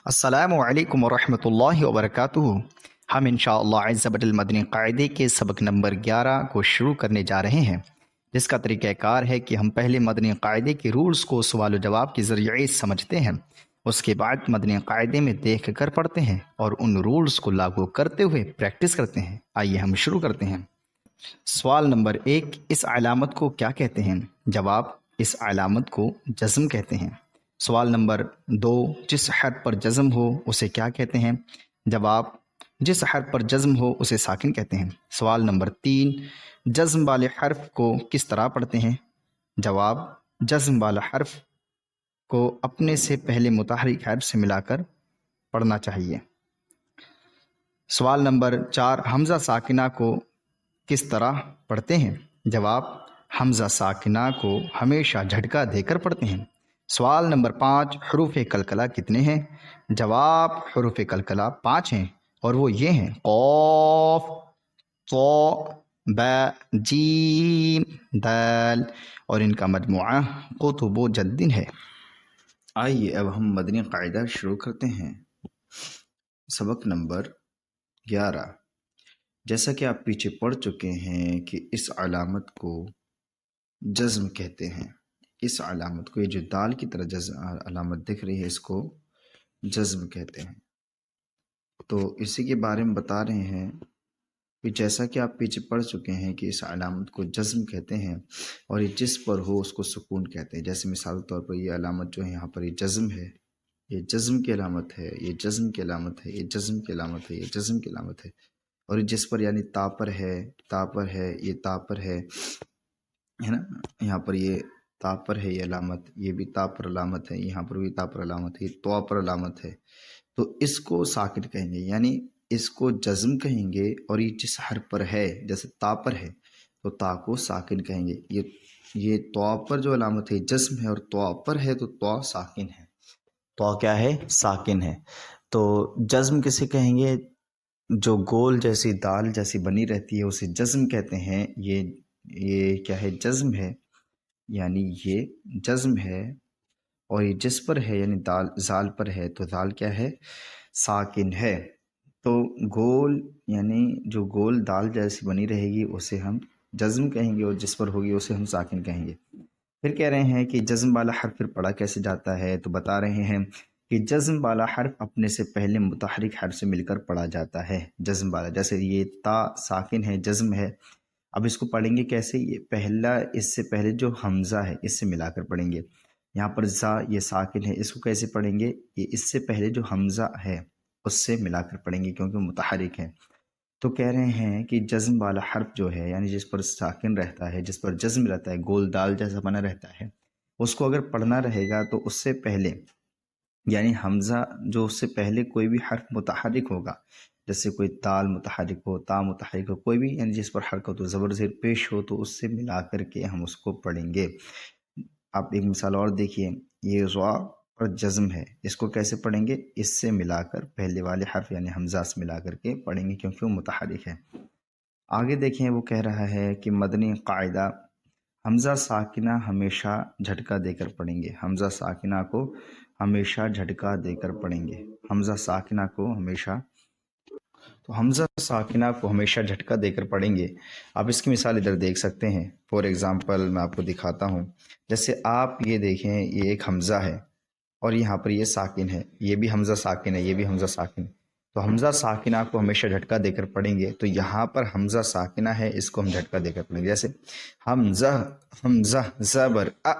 السلام علیکم ورحمۃ اللہ وبرکاتہ۔ ہم انشاءاللہ عز و جل مدنی قاعدے کے سبق نمبر 11 کو شروع کرنے جا رہے ہیں، جس کا طریقہ کار ہے کہ ہم پہلے مدنی قاعدے کے رولز کو سوال و جواب کے ذریعے سمجھتے ہیں، اس کے بعد مدنی قاعدے میں دیکھ کر پڑھتے ہیں اور ان رولز کو لاگو کرتے ہوئے پریکٹس کرتے ہیں۔ آئیے ہم شروع کرتے ہیں۔ سوال نمبر 1، اس علامت کو کیا کہتے ہیں؟ جواب، اس علامت کو جزم کہتے ہیں۔ سوال نمبر 2، جس حرف پر جزم ہو اسے کیا کہتے ہیں؟ جواب، جس حرف پر جزم ہو اسے ساکن کہتے ہیں۔ سوال نمبر 3، جزم والے حرف کو کس طرح پڑھتے ہیں؟ جواب، جزم والا حرف کو اپنے سے پہلے متحرک حرف سے ملا کر پڑھنا چاہیے۔ سوال نمبر 4، حمزہ ساکنہ کو کس طرح پڑھتے ہیں؟ جواب، حمزہ ساکنہ کو ہمیشہ جھٹکا دے کر پڑھتے ہیں۔ سوال نمبر 5، حروف قلقلہ کتنے ہیں؟ جواب، حروف قلقلہ 5 ہیں اور وہ یہ ہیں: قاف، طا، با، جیم، دال، اور ان کا مجموعہ قطب و جد ہے۔ آئیے اب ہم مدنی قاعدہ شروع کرتے ہیں۔ سبق نمبر 11، جیسا کہ آپ پیچھے پڑھ چکے ہیں کہ اس علامت کو جزم کہتے ہیں۔ اس علامت کو، یہ جو دال کی طرح علامت دکھ رہی ہے، اس کو جزم کہتے ہیں۔ تو اسی کے بارے میں بتا رہے ہیں کہ جیسا کہ آپ پیچھے پڑھ چکے ہیں کہ اس علامت کو جزم کہتے ہیں اور یہ جس پر ہو اس کو سکون کہتے ہیں۔ جیسے مثال طور پر یہ علامت جو ہے یہاں پر یہ جزم ہے، یہ جزم کی علامت ہے، یہ جزم کی علامت ہے، یہ جزم کی علامت ہے، یہ جزم کی علامت ہے، اور یہ جس پر یعنی تا پر ہے، تا پر ہے، یہ تا پر ہے نا، یہاں پر یہ تا پر ہے، یہ علامت، یہ بھی تا پر علامت ہے، یہاں پر بھی تا پر علامت ہے، یہ طا پر علامت ہے، تو اس کو ساکن کہیں گے، یعنی اس کو جزم کہیں گے۔ اور یہ جس حرف پر ہے، جیسے تا پر ہے تو تا کو ساکن کہیں گے۔ یہ طا پر جو علامت ہے جزم ہے، اور طا پر ہے تو طا ساکن ہے۔ طا کیا ہے؟ ساکن ہے۔ تو جزم کسے کہیں گے؟ جو گول جیسی دال جیسی بنی رہتی ہے اسے جزم کہتے ہیں۔ یہ کیا ہے؟ جزم ہے، یعنی یہ جزم ہے، اور یہ جس پر ہے یعنی دال زال پر ہے تو زال کیا ہے؟ ساکن ہے۔ تو گول یعنی جو گول دال جیسی بنی رہے گی اسے ہم جزم کہیں گے، اور جس پر ہوگی اسے ہم ساکن کہیں گے۔ پھر کہہ رہے ہیں کہ جزم والا حرف پھر پڑھا کیسے جاتا ہے؟ تو بتا رہے ہیں کہ جزم والا حرف اپنے سے پہلے متحرک حرف سے مل کر پڑھا جاتا ہے۔ جزم والا، جیسے یہ تا ساکن ہے، جزم ہے، اب اس کو پڑھیں گے کیسے؟ یہ پہلا، اس سے پہلے جو حمزہ ہے اس سے ملا کر پڑھیں گے۔ یہاں پر زا یہ ساکن ہے، اس کو کیسے پڑھیں گے؟ یہ اس سے پہلے جو حمزہ ہے اس سے ملا کر پڑھیں گے کیونکہ وہ متحرک ہے۔ تو کہہ رہے ہیں کہ جزم والا حرف جو ہے یعنی جس پر ساکن رہتا ہے، جس پر جزم رہتا ہے، گول دال جیسا بنا رہتا ہے، اس کو اگر پڑھنا رہے گا تو اس سے پہلے یعنی حمزہ جو اس سے پہلے کوئی بھی حرف متحرک ہوگا، جیسے کوئی دال متحرک ہو، تا متحرک ہو، کوئی بھی یعنی جس پر حرکت ہو، زبر زیر پیش ہو، تو اس سے ملا کر کے ہم اس کو پڑھیں گے۔ آپ ایک مثال اور دیکھیے، یہ را اور جزم ہے، اس کو کیسے پڑھیں گے؟ اس سے ملا کر، پہلے والے حرف یعنی حمزہ سے ملا کر کے پڑھیں گے کیونکہ وہ متحرک ہے۔ آگے دیکھیں، وہ کہہ رہا ہے کہ مدنی قاعدہ، حمزہ ساکنہ ہمیشہ جھٹکا دے کر پڑھیں گے۔ حمزہ ساکنہ کو ہمیشہ جھٹکا دے کر پڑھیں گے۔ حمزہ ساکنہ کو ہمیشہ، تو حمزہ ساکنہ کو ہمیشہ جھٹکا دے کر پڑھیں گے۔ آپ اس کی مثال ادھر دیکھ سکتے ہیں۔ فور ایگزامپل میں آپ کو دکھاتا ہوں، جیسے آپ یہ دیکھیں، یہ ایک حمزہ ہے اور یہاں پر یہ ساکن ہے، یہ بھی حمزہ ساکن ہے، یہ بھی حمزہ ساکن ہے۔ تو حمزہ ساکنہ کو ہمیشہ جھٹکا دے کر پڑھیں گے، تو یہاں پر حمزہ ساکنہ ہے، اس کو ہم جھٹکا دے کر پڑھیں گے، جیسے حمزہ، حمزہ زبر ا،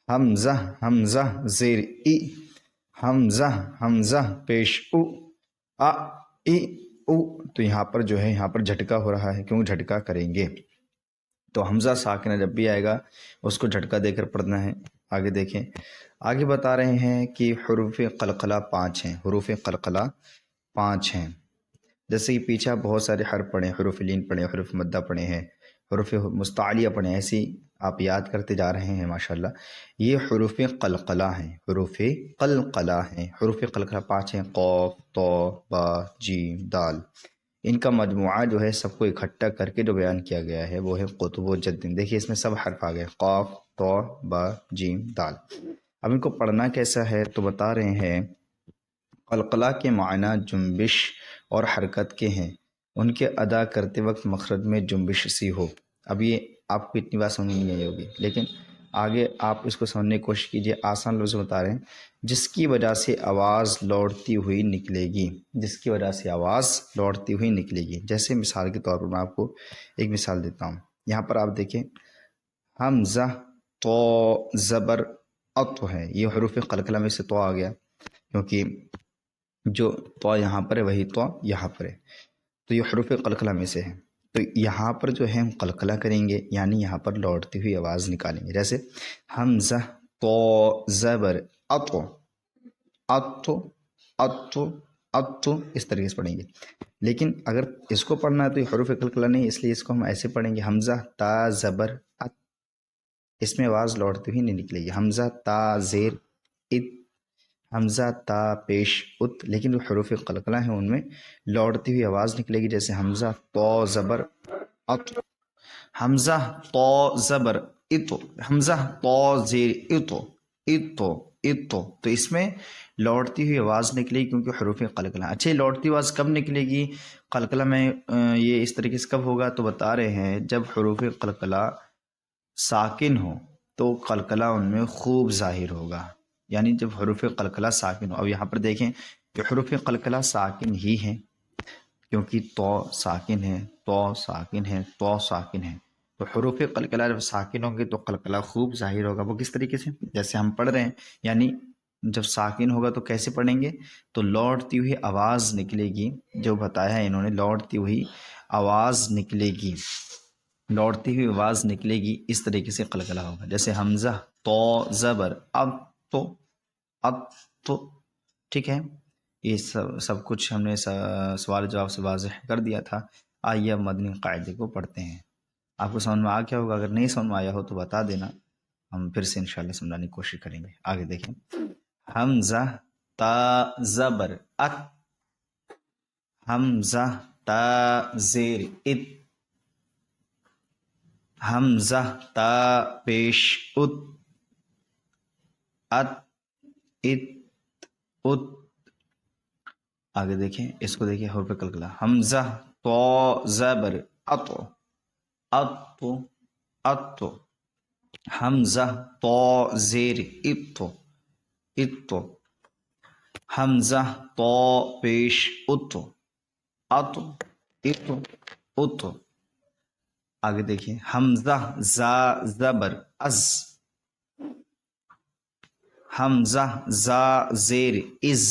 حمزہ، حمزہ زیر ای، حمزہ، حمزہ پیش او، ا ای او، تو یہاں پر جو ہے، یہاں پر جھٹکا ہو رہا ہے، کیوں جھٹکا کریں گے؟ تو حمزہ ساکنہ جب بھی آئے گا اس کو جھٹکا دے کر پڑھنا ہے۔ آگے دیکھیں، آگے بتا رہے ہیں کہ حروف قلقلہ 5 ہیں۔ حروف قلقلہ 5 ہیں، جیسے کہ پیچھے بہت سارے حرف پڑھے، حروف لین پڑھے، حروف مدہ پڑھے ہیں، حروف مستعلیہ پڑھے، ایسی آپ یاد کرتے جا رہے ہیں ماشاءاللہ۔ یہ حروف قلقلہ ہیں، حروف قلقلہ ہیں۔ حروف قلقلہ 5 ہیں: قاف، طا، با، جیم، دال۔ ان کا مجموعہ جو ہے سب کو اکٹھا کر کے جو بیان کیا گیا ہے وہ ہے قطب و جد۔ دیکھیے اس میں سب حرف آ گئے: قاف، طا، با، جیم، دال۔ اب ان کو پڑھنا کیسا ہے تو بتا رہے ہیں قلقلہ کے معنی جنبش اور حرکت کے ہیں، ان کے ادا کرتے وقت مخرج میں جنبش سی ہو۔ اب یہ آپ کو اتنی بات سمجھ نہیں آئی ہوگی، لیکن آگے آپ اس کو سمجھنے کی کوشش کیجئے۔ آسان لفظ بتا رہے ہیں، جس کی وجہ سے آواز لوٹتی ہوئی نکلے گی، جس کی وجہ سے آواز لوٹتی ہوئی نکلے گی۔ جیسے مثال کے طور پر میں آپ کو ایک مثال دیتا ہوں۔ یہاں پر آپ دیکھیں، حمزہ تو زبر ات ہے، یہ حروف قلقلہ میں سے تو آ گیا، کیونکہ جو تو یہاں پر ہے وہی تو یہاں پر ہے، تو یہ حروف قلقلہ میں سے ہے۔ تو یہاں پر جو ہے ہم قلقلہ کریں گے، یعنی یہاں پر لوٹتی ہوئی آواز نکالیں گے۔ جیسے حمزہ تو زبر اتو، اتو اتو اتو، اس طریقے سے پڑھیں گے۔ لیکن اگر اس کو پڑھنا ہے تو یہ حروف قلقلہ نہیں، اس لیے اس کو ہم ایسے پڑھیں گے، حمزہ تا زبر ات، اس میں آواز لوٹتی ہوئی نہیں نکلے گی۔ حمزہ تا زیر ات، حمزہ تا پیش ات، لیکن جو حروف قلقلہ ہیں ان میں لوٹتی ہوئی آواز نکلے گی۔ جیسے حمزہ تو زبر ات، حمزہ تو زبر اتو، حمزہ تو زیر اتو، اتو اتو، تو اس میں لوٹتی ہوئی آواز نکلے گی کیونکہ حروف قلقلہ۔ اچھا، لوٹتی آواز کب نکلے گی قلقلہ میں؟ یہ اس طریقے سے کب ہوگا؟ تو بتا رہے ہیں جب حروف قلقلہ ساکن ہو تو قلقلہ ان میں خوب ظاہر ہوگا، یعنی جب حروف قلقلہ ساکن ہو۔ اب یہاں پر دیکھیں کہ حروف قلقلہ ساکن ہی ہیں، کیونکہ تو ساکن ہے، تو ساکن ہے، تو ساکن ہے، تو حروف قلقلہ جب ساکن ہوں گے تو قلقلہ خوب ظاہر ہوگا۔ وہ کس طریقے سے؟ جیسے ہم پڑھ رہے ہیں، یعنی جب ساکن ہوگا تو کیسے پڑھیں گے؟ تو لوٹتی ہوئی آواز نکلے گی، جو بتایا ہے انہوں نے، لوٹتی ہوئی آواز نکلے گی، لوٹتی ہوئی آواز نکلے گی، اس طریقے سے قلقلہ ہوگا۔ جیسے حمزہ تو زبر اب تو، اب تو، ٹھیک ہے۔ یہ سب کچھ ہم نے سوال جواب سے واضح کر دیا تھا۔ آئیے اب مدنی قاعدے کو پڑھتے ہیں۔ آپ کو سمجھ میں آ گیا ہوگا، اگر نہیں سمجھ میں آیا ہو تو بتا دینا، ہم پھر سے انشاءاللہ سمجھانے کی کوشش کریں گے۔ آگے دیکھیں، حمزہ تا زبر ات، حمزہ تا زیر ات، حمزہ تا پیش ات، ات ات ات۔ آگے دیکھیں، اس کو دیکھیں حروف قلقلہ، حمزہ تو زبر اتو، اتو اتو، حمزہ تو زیر اتو، اتو، حمزہ تو پیش اتو، اتو اتو اتو۔ آگے دیکھیں، حمزہ زا زبر از، حمزہ زا زیر از،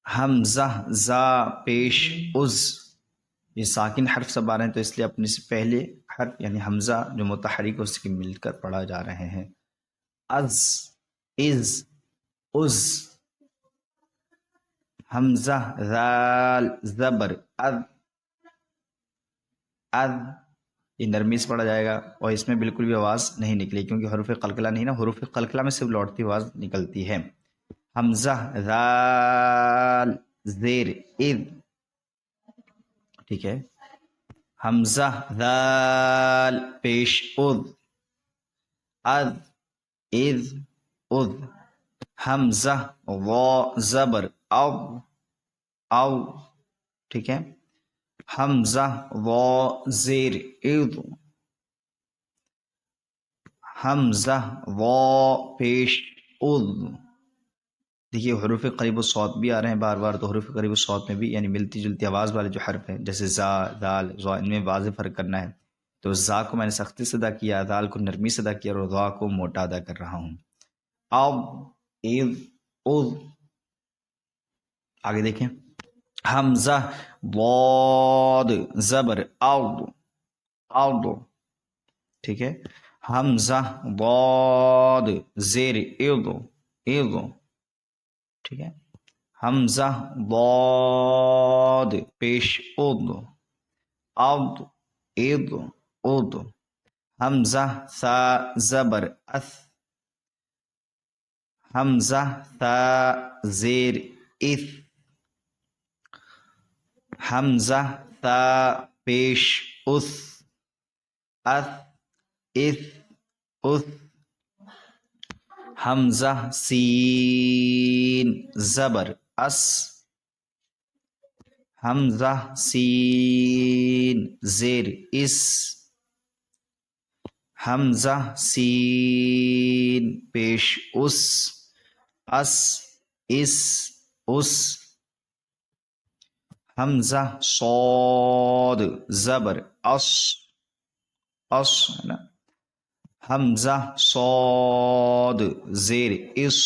حمزہ زا پیش از۔ یہ ساکن حرف سب آ رہے ہیں تو اس لیے اپنے سے پہلے حرف یعنی حمزہ جو متحرک ہے اس کی مل کر پڑھا جا رہے ہیں۔ از، از، از، حمزہ ذال زبر اد، اد، یہ نرمی سے پڑھا جائے گا اور اس میں بالکل بھی آواز نہیں نکلے کیونکہ حروف قلقلہ نہیں نا، حروف قلقلہ میں صرف لوٹتی آواز نکلتی ہے۔ حمزہ ذال زیر اذ، ٹھیک ہے، حمزہ ذال پیش اذ، اذ اذ اذ، حمزہ وا زبر او، او، ٹھیک ہے، حمزہ وا زیر اذ، حمزہ وا پیش اذ۔ دیکھیے حروف قریب الصوت بھی آ رہے ہیں بار بار، تو حروف قریب الصوت میں بھی یعنی ملتی جلتی آواز والے جو حرف ہیں جیسے زا، دال، ضا، ان میں واضح فرق کرنا ہے۔ تو زا کو میں نے سختی سے ادا کیا، دال کو نرمی سے ادا کیا، اور ضا کو موٹا ادا کر رہا ہوں۔ اب اذ اذ۔ آگے دیکھیں، حمزہ ضاد زبر اود، اود، ٹھیک ہے، حمزہ ضاد زیر اذ، اذ، ٹھیک ہے، حمزہ ضاد پیش اد، اد اد اد، حمزہ ثا زبر اث، حمزہ ثا زیر اث، حمزہ ثا پیش اث، اث اث اث، حمزہ سین زبر اس، حمزہ سین زیر اس، حمزہ سین پیش اس، اس اس اس، حمزہ صاد زبر اس، اس ہے نا، حمزہ صاد زیر اس،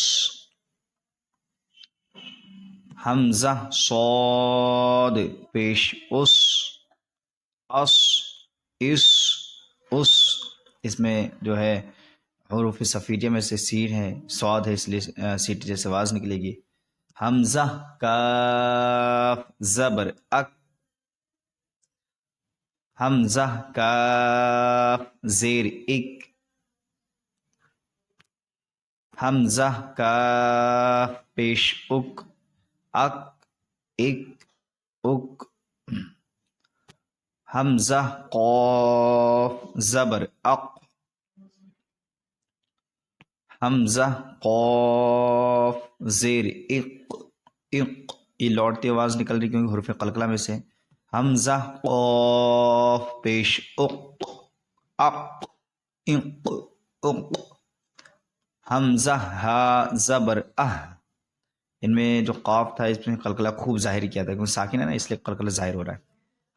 حمزہ صاد پیش اس، اس اس اس، اس میں جو ہے حروف صفیریہ میں سے سین ہے، صاد ہے، اس لیے سیٹی جیسے آواز نکلے گی۔ حمزہ کاف زبر اک، حمزہ کاف زیر اک، حمزہ کاف پیش اک، اک اک اک، حمزہ قاف زبر اق، حمزہ قاف زیر اق، اق، یہ لوٹتی آواز نکل رہی کیونکہ حروف قلقلہ میں سے۔ حمزہ قاف پیش اق، اق اق اق، حمزہ ہا زبر اہ، ان میں جو قاف تھا اس میں قلقلہ خوب ظاہر کیا تھا کیونکہ ساکن ہے نا، اس لیے قلقلہ ظاہر ہو رہا ہے۔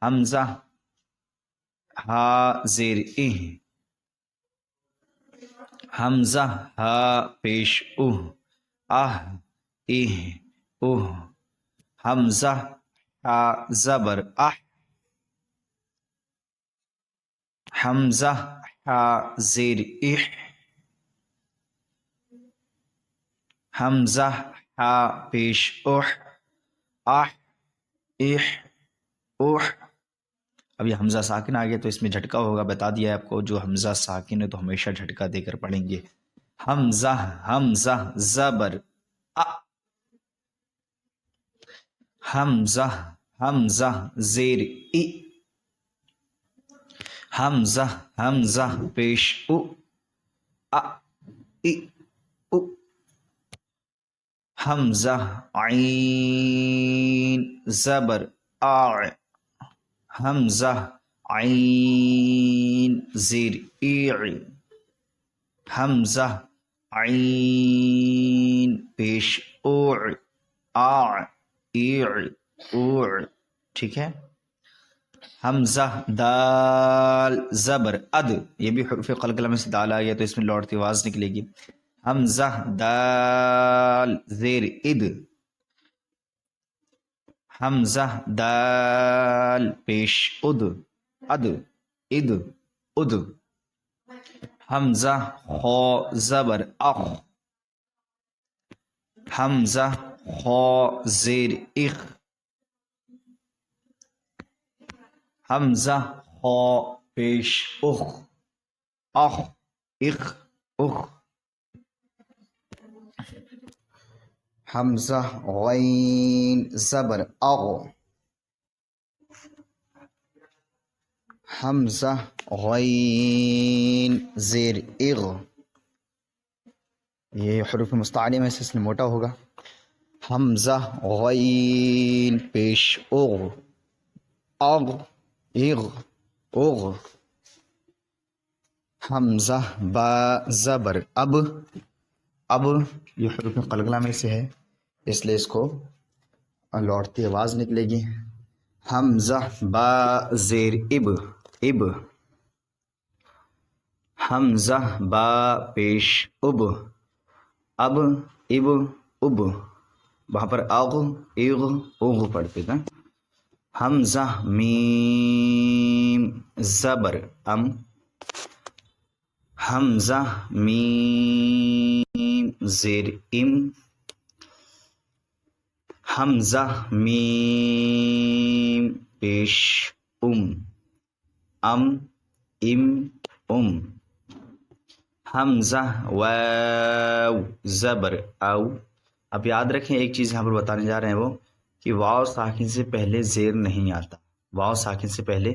حمزہ ہا زیر اہ، حمزہ ہا پیش اوہ، آہ اہ اوہ، حمزہ ہا زبر اح، حمزہ ہا زیر اح، حمزہ ہا پیش اح، اح اح اح۔ اب یہ حمزہ ساکن آ گیا تو اس میں جھٹکا ہوگا، بتا دیا ہے آپ کو، جو حمزہ ساکن ہے تو ہمیشہ جھٹکا دے کر پڑھیں گے۔ حمزہ حمزہ زبر ا، حمزہ حمزہ زیر ای، حمزہ حمزہ پیش او، ا ای او، حمزہ عین زبر آع، حمزہ عین زیر ایع، حمزہ عین پیش اوع، آع ایع اوع، ٹھیک ہے۔ حمزہ دال زبر اد، یہ بھی حروف قلقلہ میں سے دال آ گیا تو اس میں لوٹتی آواز نکلے گی۔ حمزہ دال زیر اد، حمزہ دال پیش اد، اد اد اد، حمزہ خا زبر اخ، حمزہ خا زیر اخ، حمزہ خا پیش اخ، اخ اخ اخ، حمزہ غین زبر اغ، حمزہ غین زیر اغ، یہ حروف مستعلیہ میں سے اس میں موٹا ہوگا۔ حمزہ غین پیش اغ، اغ اغ اغ، حمزہ با زبر اب، اب یہ حروف قلقلہ میں سے ہے اس لیے اس کو لوٹتی آواز نکلے گی۔ حمزہ با زیر اب، اب، حمزہ با پیش اب، اب اب اب، وہاں پر اغ اغ اغ پڑھتے تھے۔ حمزہ میم زبر ام، حمزہ میم زیر ام، حمزہ میم پیش ام، ام ام ام، حمزہ واو زبر او۔ اب یاد رکھیں ایک چیز یہاں پر بتانے جا رہے ہیں وہ کہ واو ساکن سے پہلے زیر نہیں آتا، واو ساکن سے پہلے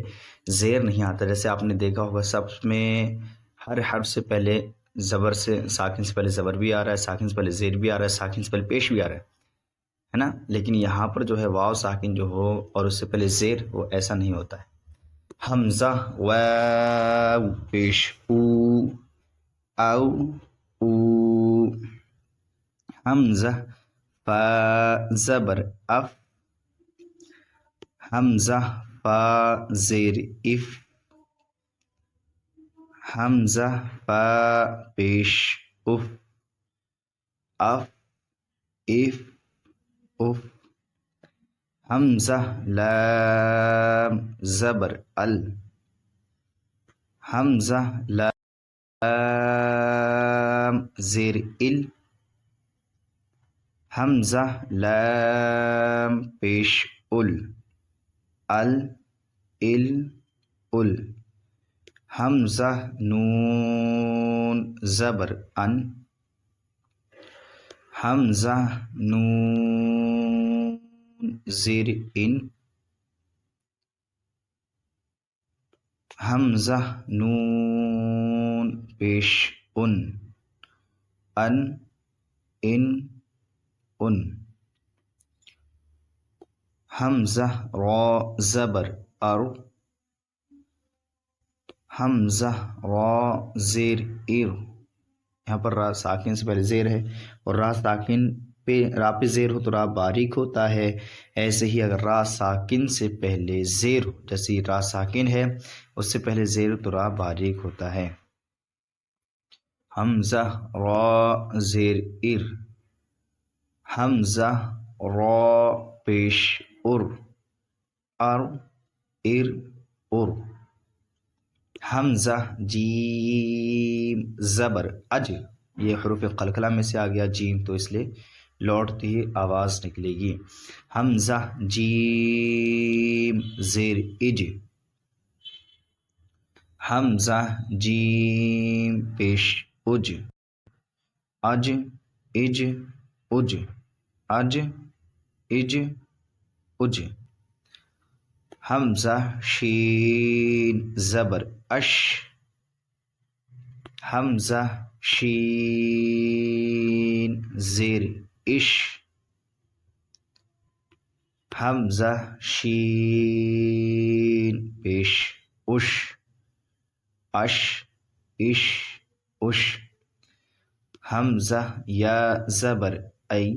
زیر نہیں آتا، جیسے آپ نے دیکھا ہوگا سب میں ہر حرف سے پہلے زبر سے ساکن سے پہلے زبر بھی آ رہا ہے، ساکن سے پہلے زیر بھی آ رہا ہے، ساکن سے پہلے پیش بھی آ رہا ہے نا. لیکن یہاں پر جو ہے واو ساکن جو ہو اور اس سے پہلے زیر، وہ ایسا نہیں ہوتا ہے. حمزہ واو پیش او او او. حمزہ فا زبر اف. حمزہ فا زیر اف. حمزہ فا پیش اف اف اف اف. حمزہ لام زبر ال. حمزہ لام زیر ال. حمزہ لام پیش ال ال ال ال. حمزہ نون زبر ان. حمزہ نون زیر ان. حمزہ نون پیش ان ان ان ان. حمزہ را زبر ار. حمزہ را زیر ار. یہاں پر را ساکن سے پہلے زیر ہے اور را ساکن پہ را پہ زیر ہو تو را باریک ہوتا ہے. ایسے ہی اگر را ساکن سے پہلے زیر ہو، جیسے را ساکن ہے اس سے پہلے زیر تو را باریک ہوتا ہے. حمزہ را زیر ار. حمزہ را پیش ار ار ار ار. حمزہ جیم زبر اج. یہ حروف قلقلہ میں سے آ گیا جیم، تو اس لیے لوٹتی ہی آواز نکلے گی. حمزہ جیم زیر اج. حمزہ جیم پیش اج اج اج اج اج اج اج. حمزہ شین زبر اش. حمزہ شین زیر اش. حمزہ شین پیش اش اش اش اش. حمزہ یا زبر ای.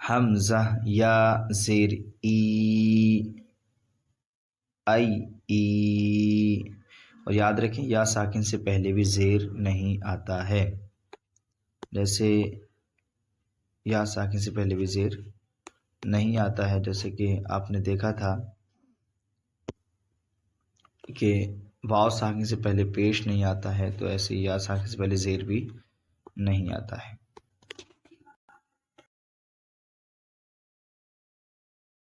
حمزہ یا زیر ای ای ای. اور یاد رکھیں یا ساکن سے پہلے بھی زیر نہیں آتا ہے. جیسے یا ساکن سے پہلے بھی زیر نہیں آتا ہے، جیسے کہ آپ نے دیکھا تھا کہ واو ساکن سے پہلے پیش نہیں آتا ہے، تو ایسے یا ساکن سے پہلے زیر بھی نہیں آتا ہے.